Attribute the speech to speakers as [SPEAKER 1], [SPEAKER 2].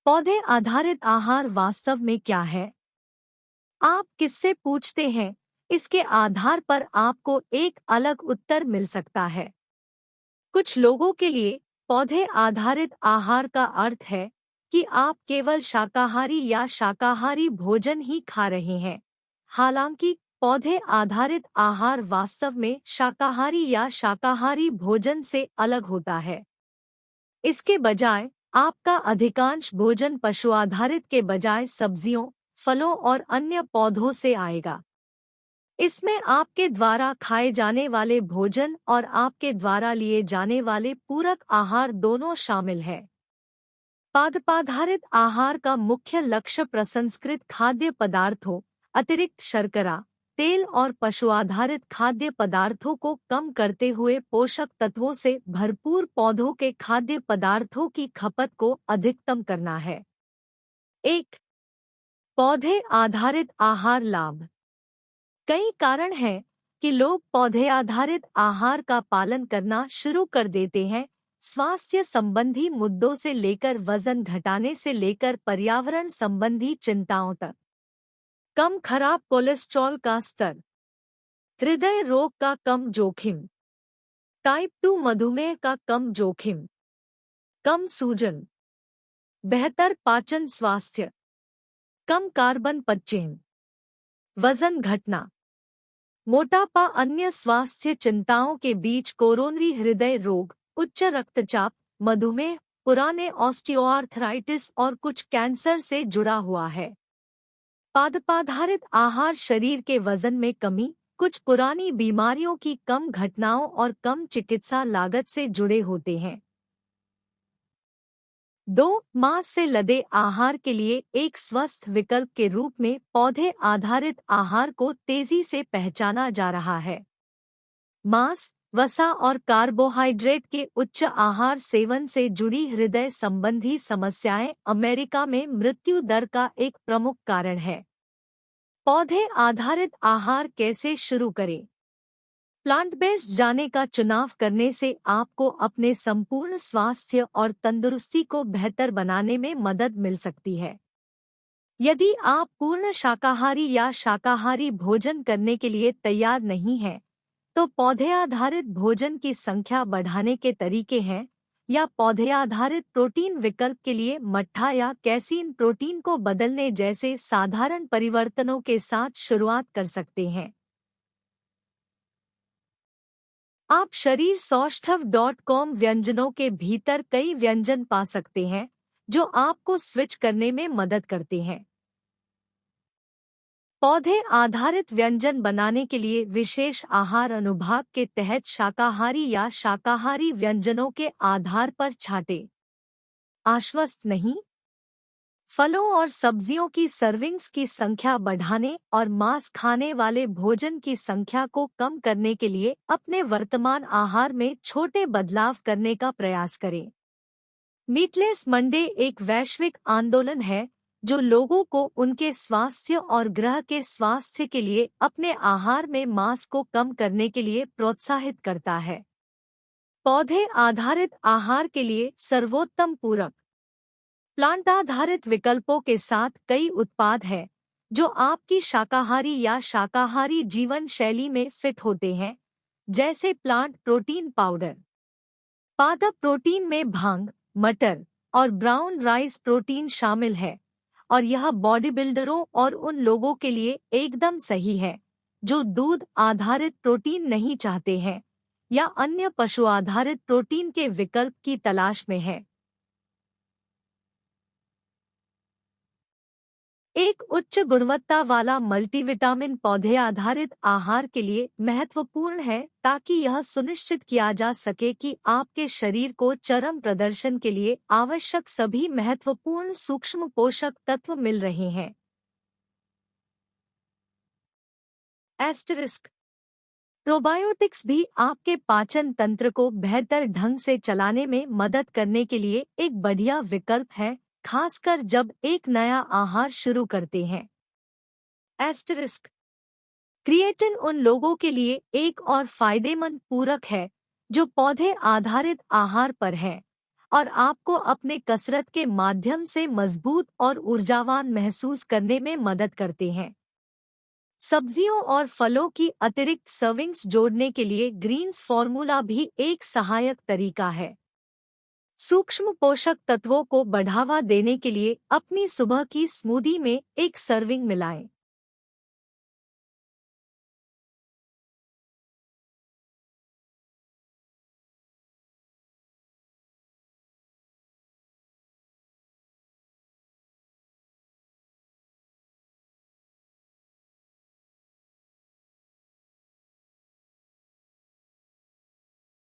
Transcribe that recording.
[SPEAKER 1] पौधे आधारित आहार वास्तव में क्या है? आप किससे पूछते हैं, इसके आधार पर आपको एक अलग उत्तर मिल सकता है। कुछ लोगों के लिए पौधे आधारित आहार का अर्थ है कि आप केवल शाकाहारी या शाकाहारी भोजन ही खा रहे हैं। हालांकि पौधे आधारित आहार वास्तव में शाकाहारी या शाकाहारी भोजन से अलग होता है। इसके बजाय आपका अधिकांश भोजन पशु आधारित के बजाय सब्जियों, फलों और अन्य पौधों से आएगा। इसमें आपके द्वारा खाए जाने वाले भोजन और आपके द्वारा लिए जाने वाले पूरक आहार दोनों शामिल है। पादपाधारित आहार का मुख्य लक्ष्य प्रसंस्कृत खाद्य पदार्थों, अतिरिक्त शर्करा, तेल और पशु आधारित खाद्य पदार्थों को कम करते हुए पोषक तत्वों से भरपूर पौधों के खाद्य पदार्थों की खपत को अधिकतम करना है। एक पौधे आधारित आहार लाभ। कई कारण हैं कि लोग पौधे आधारित आहार का पालन करना शुरू कर देते हैं। स्वास्थ्य संबंधी मुद्दों से लेकर वजन घटाने से लेकर पर्यावरण संबंधी चिंताओं तक। कम खराब कोलेस्ट्रॉल का स्तर, हृदय रोग का कम जोखिम, टाइप 2 मधुमेह का कम जोखिम, कम सूजन, बेहतर पाचन स्वास्थ्य, कम कार्बन पदचेन, वजन घटना, मोटापा। अन्य स्वास्थ्य चिंताओं के बीच कोरोनरी हृदय रोग, उच्च रक्तचाप, मधुमेह, पुराने ऑस्टियोआर्थराइटिस और कुछ कैंसर से जुड़ा हुआ है। पादपाधारित आहार शरीर के वजन में कमी, कुछ पुरानी बीमारियों की कम घटनाओं और कम चिकित्सा लागत से जुड़े होते हैं। 2. मांस से लदे आहार के लिए एक स्वस्थ विकल्प के रूप में पौधे आधारित आहार को तेजी से पहचाना जा रहा है। मांस, वसा और कार्बोहाइड्रेट के उच्च आहार सेवन से जुड़ी हृदय संबंधी समस्याएं अमेरिका में मृत्यु दर का एक प्रमुख कारण है। पौधे आधारित आहार कैसे शुरू करें? प्लांट बेस्ड जाने का चुनाव करने से आपको अपने संपूर्ण स्वास्थ्य और तंदुरुस्ती को बेहतर बनाने में मदद मिल सकती है। यदि आप पूर्ण शाकाहारी या शाकाहारी भोजन करने के लिए तैयार नहीं हैं, तो पौधे आधारित भोजन की संख्या बढ़ाने के तरीके हैं, या पौधे आधारित प्रोटीन विकल्प के लिए मट्ठा या कैसीन प्रोटीन को बदलने जैसे साधारण परिवर्तनों के साथ शुरुआत कर सकते हैं। आप शरीर सौष्ठव.com व्यंजनों के भीतर कई व्यंजन पा सकते हैं जो आपको स्विच करने में मदद करते हैं। पौधे आधारित व्यंजन बनाने के लिए विशेष आहार अनुभाग के तहत शाकाहारी या शाकाहारी व्यंजनों के आधार पर छांटे। आश्वस्त नहीं। फलों और सब्जियों की सर्विंग्स की संख्या बढ़ाने और मांस खाने वाले भोजन की संख्या को कम करने के लिए अपने वर्तमान आहार में छोटे बदलाव करने का प्रयास करें। मीटलेस मंडे एक वैश्विक आंदोलन है जो लोगों को उनके स्वास्थ्य और ग्रह के स्वास्थ्य के लिए अपने आहार में मांस को कम करने के लिए प्रोत्साहित करता है। पौधे आधारित आहार के लिए सर्वोत्तम पूरक। प्लांट आधारित विकल्पों के साथ कई उत्पाद हैं जो आपकी शाकाहारी या शाकाहारी जीवन शैली में फिट होते हैं, जैसे प्लांट प्रोटीन पाउडर। पादप प्रोटीन में भांग, मटर और ब्राउन राइस प्रोटीन शामिल है, और यह बॉडी बिल्डरों और उन लोगों के लिए एकदम सही है जो दूध आधारित प्रोटीन नहीं चाहते हैं या अन्य पशु आधारित प्रोटीन के विकल्प की तलाश में है। एक उच्च गुणवत्ता वाला मल्टीविटामिन पौधे आधारित आहार के लिए महत्वपूर्ण है ताकि यह सुनिश्चित किया जा सके कि आपके शरीर को चरम प्रदर्शन के लिए आवश्यक सभी महत्वपूर्ण सूक्ष्म पोषक तत्व मिल रहे हैं। एस्टेरिस्क। प्रोबायोटिक्स भी आपके पाचन तंत्र को बेहतर ढंग से चलाने में मदद करने के लिए एक बढ़िया विकल्प है, खासकर जब एक नया आहार शुरू करते हैं। एस्टेरिस्क। क्रिएटिन उन लोगों के लिए एक और फायदेमंद पूरक है जो पौधे आधारित आहार पर है। और आपको अपने कसरत के माध्यम से मजबूत और ऊर्जावान महसूस करने में मदद करते हैं। सब्जियों और फलों की अतिरिक्त सर्विंग्स जोड़ने के लिए ग्रीन्स फॉर्मूला भी एक सहायक तरीका है। सूक्ष्म पोषक तत्वों को बढ़ावा देने के लिए अपनी सुबह की स्मूदी में एक सर्विंग मिलाएं।